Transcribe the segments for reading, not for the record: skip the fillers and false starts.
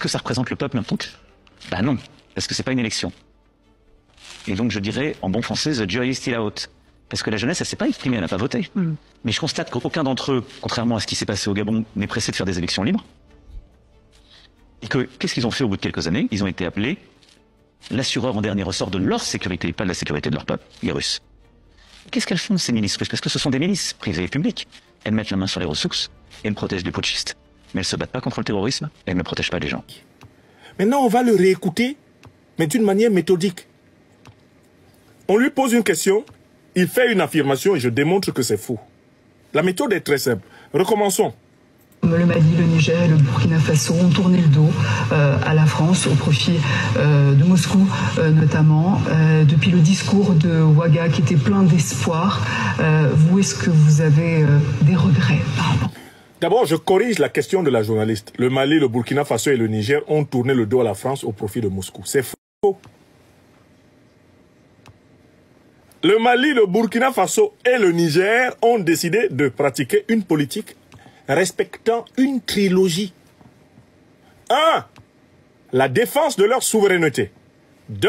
que ça représente le peuple un truc? Bah non, parce que c'est pas une élection. Et donc je dirais, en bon français, the jury is still out. Parce que la jeunesse, elle s'est pas exprimée, elle n'a pas voté. Mais je constate qu'aucun d'entre eux, contrairement à ce qui s'est passé au Gabon, n'est pressé de faire des élections libres. Et que, qu'est-ce qu'ils ont fait au bout de quelques années? Ils ont été appelés l'assureur en dernier ressort de leur sécurité, pas de la sécurité de leur peuple, les Russes. Qu'est-ce qu'elles font, ces milices russes? Parce que ce sont des milices privées et publiques. Elles mettent la main sur les ressources et elles protègent les putschistes. Mais elles se battent pas contre le terrorisme, elles ne protègent pas les gens. Maintenant, on va le réécouter, mais d'une manière méthodique. On lui pose une question, il fait une affirmation et je démontre que c'est faux. La méthode est très simple. Recommençons. Le Mali, le Niger et le Burkina Faso ont tourné le dos à la France au profit de Moscou notamment. Depuis le discours de Ouaga qui était plein d'espoir, vous, est-ce que vous avez des regrets par rapport? D'abord, je corrige la question de la journaliste. Le Mali, le Burkina Faso et le Niger ont tourné le dos à la France au profit de Moscou. C'est faux. Le Mali, le Burkina Faso et le Niger ont décidé de pratiquer une politique respectant une trilogie. 1. La défense de leur souveraineté. 2.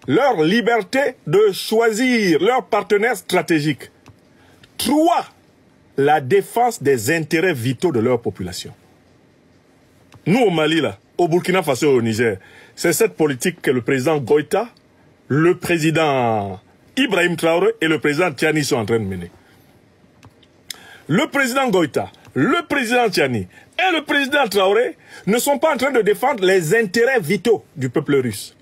Leur liberté de choisir leurs partenaires stratégiques. 3. La défense des intérêts vitaux de leur population. Nous au Mali, là, au Burkina Faso et au Niger, c'est cette politique que le président Goïta, le président Ibrahim Traoré et le président Tiani sont en train de mener. Le président Goïta, le président Tiani et le président Traoré ne sont pas en train de défendre les intérêts vitaux du peuple russe.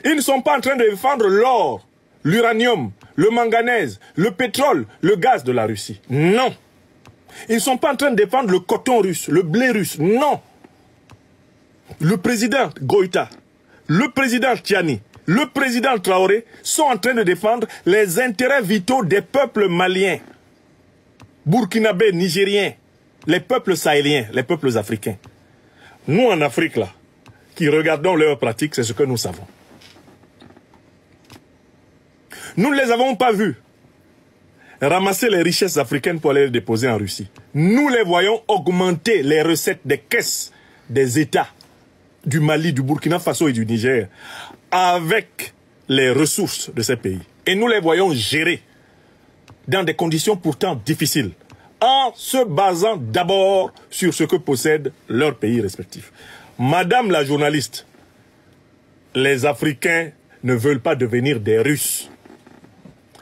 Ils ne sont pas en train de défendre l'or, l'uranium, le manganèse, le pétrole, le gaz de la Russie. Non. Ils ne sont pas en train de défendre le coton russe, le blé russe. Non. Le président Goïta, le président Tiani, le président Traoré sont en train de défendre les intérêts vitaux des peuples maliens, burkinabés, nigériens, les peuples sahéliens, les peuples africains. Nous en Afrique, là, qui regardons leurs pratiques, c'est ce que nous savons. Nous ne les avons pas vus ramasser les richesses africaines pour aller les déposer en Russie. Nous les voyons augmenter les recettes des caisses des États du Mali, du Burkina Faso et du Niger avec les ressources de ces pays. Et nous les voyons gérer dans des conditions pourtant difficiles, en se basant d'abord sur ce que possèdent leurs pays respectifs. Madame la journaliste, les Africains ne veulent pas devenir des Russes.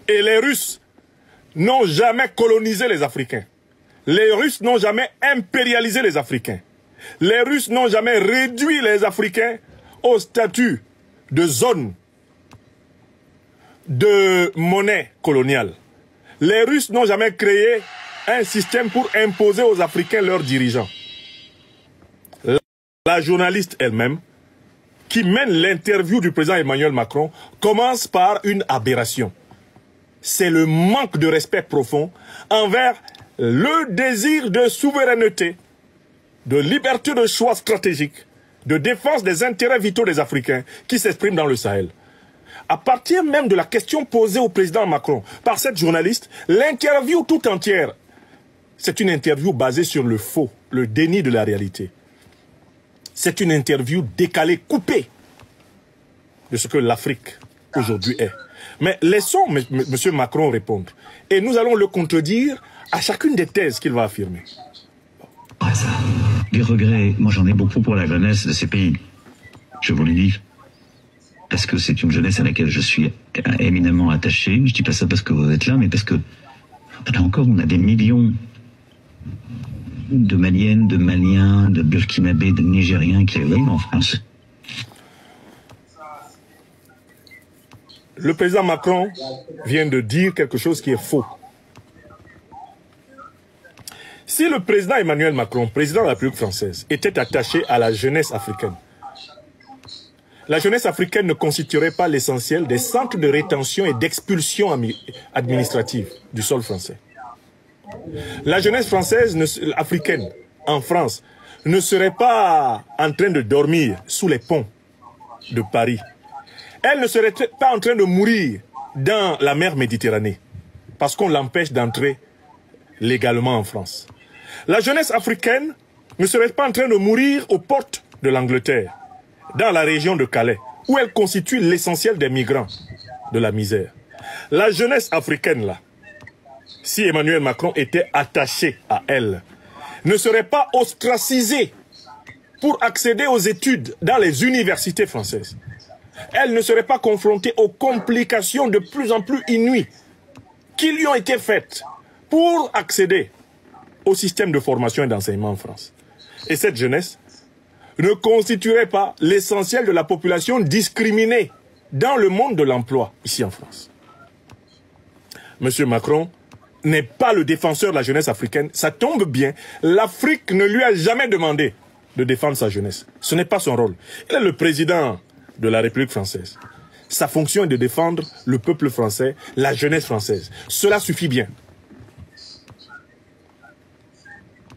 Et les Russes n'ont jamais colonisé les Africains. Les Russes n'ont jamais impérialisé les Africains. Les Russes n'ont jamais réduit les Africains au statut de zone de monnaie coloniale. Les Russes n'ont jamais créé un système pour imposer aux Africains leurs dirigeants. La journaliste elle-même, qui mène l'interview du président Emmanuel Macron, commence par une aberration. C'est le manque de respect profond envers le désir de souveraineté, de liberté de choix stratégique, de défense des intérêts vitaux des Africains qui s'expriment dans le Sahel. À partir même de la question posée au président Macron par cette journaliste, l'interview tout entière, c'est une interview basée sur le faux, le déni de la réalité. C'est une interview décalée, coupée de ce que l'Afrique aujourd'hui est. Mais laissons M. Macron répondre. Et nous allons le contredire à chacune des thèses qu'il va affirmer. Des regrets, moi j'en ai beaucoup pour la jeunesse de ces pays. Je vous le dis. Parce que c'est une jeunesse à laquelle je suis éminemment attaché. Je dis pas ça parce que vous êtes là, mais parce que, là encore, on a des millions de Maliennes, de Maliens, de Burkinabés, de Nigériens qui vivent en France. Le président Macron vient de dire quelque chose qui est faux. Si le président Emmanuel Macron, président de la République française, était attaché à la jeunesse africaine, la jeunesse africaine ne constituerait pas l'essentiel des centres de rétention et d'expulsion administrative du sol français. La jeunesse française, africaine, en France, ne serait pas en train de dormir sous les ponts de Paris. Elle ne serait pas en train de mourir dans la mer Méditerranée parce qu'on l'empêche d'entrer légalement en France. La jeunesse africaine ne serait pas en train de mourir aux portes de l'Angleterre, dans la région de Calais, où elle constitue l'essentiel des migrants de la misère. La jeunesse africaine, là, si Emmanuel Macron était attaché à elle, ne serait pas ostracisée pour accéder aux études dans les universités françaises. Elle ne serait pas confrontée aux complications de plus en plus inouïes qui lui ont été faites pour accéder au système de formation et d'enseignement en France. Et cette jeunesse ne constituerait pas l'essentiel de la population discriminée dans le monde de l'emploi ici en France. Monsieur Macron n'est pas le défenseur de la jeunesse africaine. Ça tombe bien, l'Afrique ne lui a jamais demandé de défendre sa jeunesse. Ce n'est pas son rôle. Il est le président de la République française. Sa fonction est de défendre le peuple français, la jeunesse française. Cela suffit bien.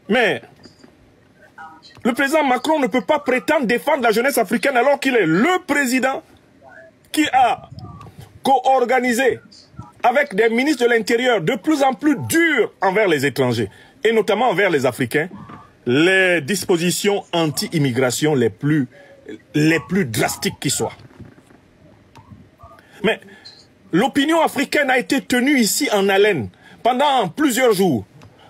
Mais le président Macron ne peut pas prétendre défendre la jeunesse africaine alors qu'il est le président qui a co-organisé avec des ministres de l'Intérieur de plus en plus durs envers les étrangers, et notamment envers les Africains, les dispositions anti-immigration les plus drastiques qui soient. Mais l'opinion africaine a été tenue ici en haleine pendant plusieurs jours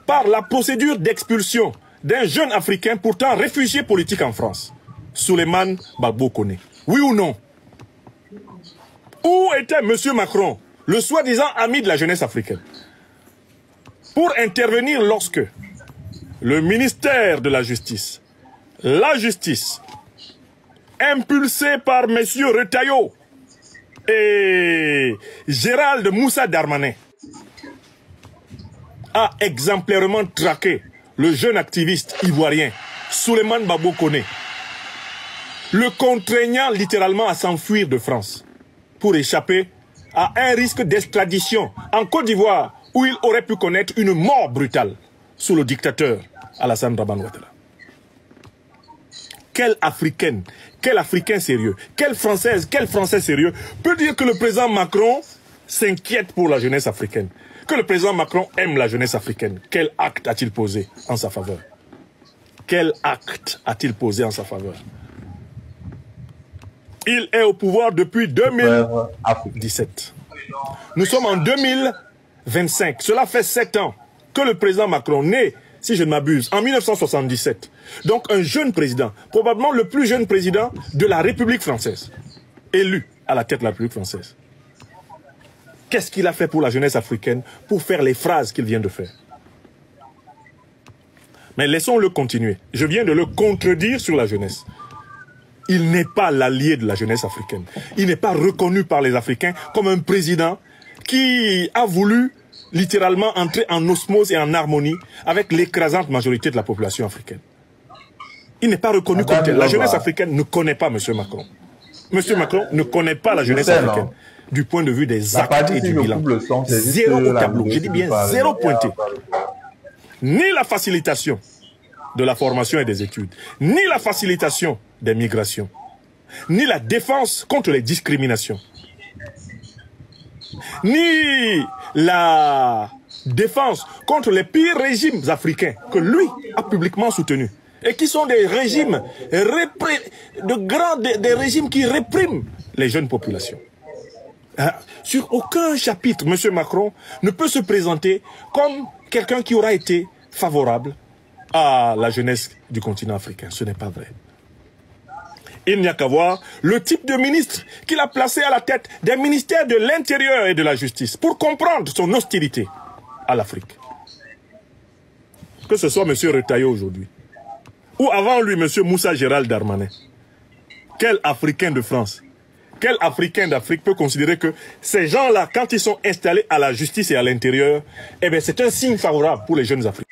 par la procédure d'expulsion d'un jeune Africain pourtant réfugié politique en France, Souleymane Gbagbo Koné. Oui ou non? Où était M. Macron, le soi-disant ami de la jeunesse africaine, pour intervenir lorsque le ministère de la Justice, impulsé par M. Retailleau et Gérald Moussa Darmanin, a exemplairement traqué le jeune activiste ivoirien Souleymane Gbagbo Koné, le contraignant littéralement à s'enfuir de France pour échapper à un risque d'extradition en Côte d'Ivoire où il aurait pu connaître une mort brutale sous le dictateur Alassane Dramane Ouattara. Quelle Africaine, quel Africain sérieux, quelle Française, quel Français sérieux peut dire que le président Macron s'inquiète pour la jeunesse africaine, que le président Macron aime la jeunesse africaine? Quel acte a-t-il posé en sa faveur? Quel acte a-t-il posé en sa faveur? Il est au pouvoir depuis 2017. Nous sommes en 2025. Cela fait 7 ans que le président Macron, né, si je ne m'abuse, en 1977. Donc un jeune président, probablement le plus jeune président de la République française, élu à la tête de la République française. Qu'est-ce qu'il a fait pour la jeunesse africaine pour faire les phrases qu'il vient de faire? Mais laissons-le continuer. Je viens de le contredire sur la jeunesse. Il n'est pas l'allié de la jeunesse africaine. Il n'est pas reconnu par les Africains comme un président qui a voulu littéralement entrer en osmose et en harmonie avec l'écrasante majorité de la population africaine. Il n'est pas reconnu comme tel. La jeunesse africaine ne connaît pas M. Macron. M. Macron ne connaît pas la jeunesse africaine du point de vue des actes et du bilan. Zéro au tableau. Je dis bien zéro pointé. Ni la facilitation de la formation et des études, ni la facilitation des migrations, ni la défense contre les discriminations, ni la défense contre les pires régimes africains que lui a publiquement soutenus et qui sont des régimes des régimes qui répriment les jeunes populations. Sur aucun chapitre, M. Macron ne peut se présenter comme quelqu'un qui aura été favorable à la jeunesse du continent africain. Ce n'est pas vrai. Il n'y a qu'à voir le type de ministre qu'il a placé à la tête des ministères de l'Intérieur et de la Justice pour comprendre son hostilité à l'Afrique. Que ce soit M. Retailleau aujourd'hui, ou avant lui M. Moussa Gérald Darmanin. Quel Africain de France, quel Africain d'Afrique peut considérer que ces gens-là, quand ils sont installés à la justice et à l'intérieur, eh bien c'est un signe favorable pour les jeunes Africains.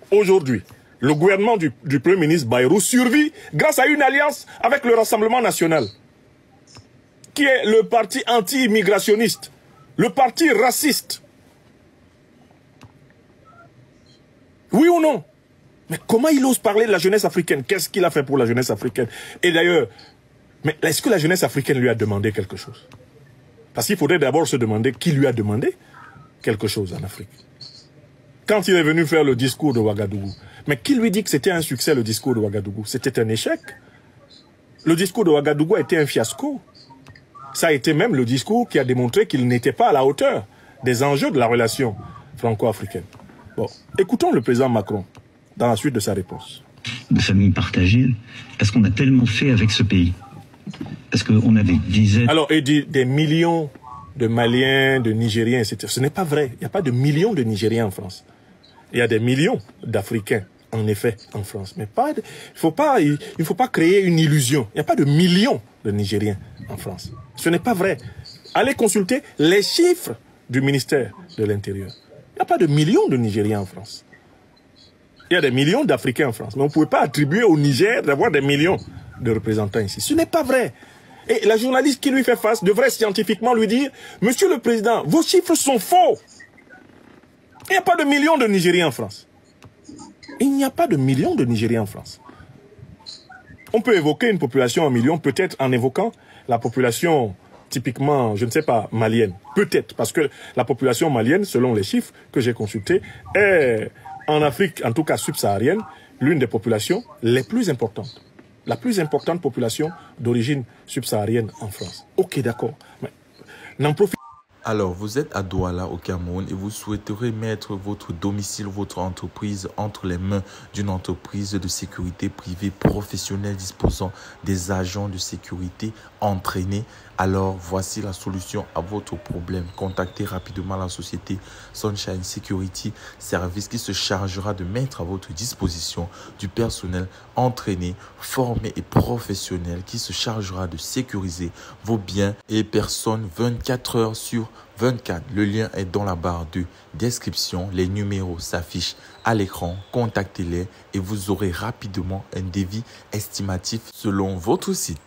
Aujourd'hui, le gouvernement du Premier ministre Bayrou survit grâce à une alliance avec le Rassemblement national, qui est le parti anti-immigrationniste, le parti raciste. Oui ou non? Mais comment il ose parler de la jeunesse africaine? Qu'est-ce qu'il a fait pour la jeunesse africaine? Et d'ailleurs, mais est-ce que la jeunesse africaine lui a demandé quelque chose? Parce qu'il faudrait d'abord se demander qui lui a demandé quelque chose en Afrique. quand il est venu faire le discours de Ouagadougou. Mais qui lui dit que c'était un succès, le discours de Ouagadougou? C'était un échec. Le discours de Ouagadougou a été un fiasco. Ça a été même le discours qui a démontré qu'il n'était pas à la hauteur des enjeux de la relation franco-africaine. Bon, écoutons le président Macron dans la suite de sa réponse. De familles partagées, parce qu'on a tellement fait avec ce pays. Parce qu'on a des dizaines... Alors, il dit des millions de Maliens, de Nigériens, etc. Ce n'est pas vrai. Il n'y a pas de millions de Nigériens en France. Il y a des millions d'Africains, en effet, en France. Mais pas de, il ne faut pas créer une illusion. Il n'y a pas de millions de Nigériens en France. Ce n'est pas vrai. Allez consulter les chiffres du ministère de l'Intérieur. Il n'y a pas de millions de Nigériens en France. Il y a des millions d'Africains en France. Mais on ne pouvait pas attribuer au Niger d'avoir des millions de représentants ici. Ce n'est pas vrai. Et la journaliste qui lui fait face devrait scientifiquement lui dire « Monsieur le Président, vos chiffres sont faux. Il n'y a pas de millions de Nigériens en France. Il n'y a pas de millions de Nigériens en France. On peut évoquer une population en millions, peut-être en évoquant la population typiquement, je ne sais pas, malienne. Peut-être, parce que la population malienne, selon les chiffres que j'ai consultés, est en Afrique, en tout cas subsaharienne, l'une des populations les plus importantes. La plus importante population d'origine subsaharienne en France. Ok, d'accord. Mais n'en profitez. Alors, vous êtes à Douala, au Cameroun, et vous souhaiterez mettre votre domicile, votre entreprise entre les mains d'une entreprise de sécurité privée professionnelle disposant des agents de sécurité entraînés. Alors, voici la solution à votre problème. Contactez rapidement la société Sunshine Security Service qui se chargera de mettre à votre disposition du personnel entraîné, formé et professionnel qui se chargera de sécuriser vos biens et personnes 24 heures sur 24. Le lien est dans la barre de description. Les numéros s'affichent à l'écran. Contactez-les et vous aurez rapidement un devis estimatif selon votre site.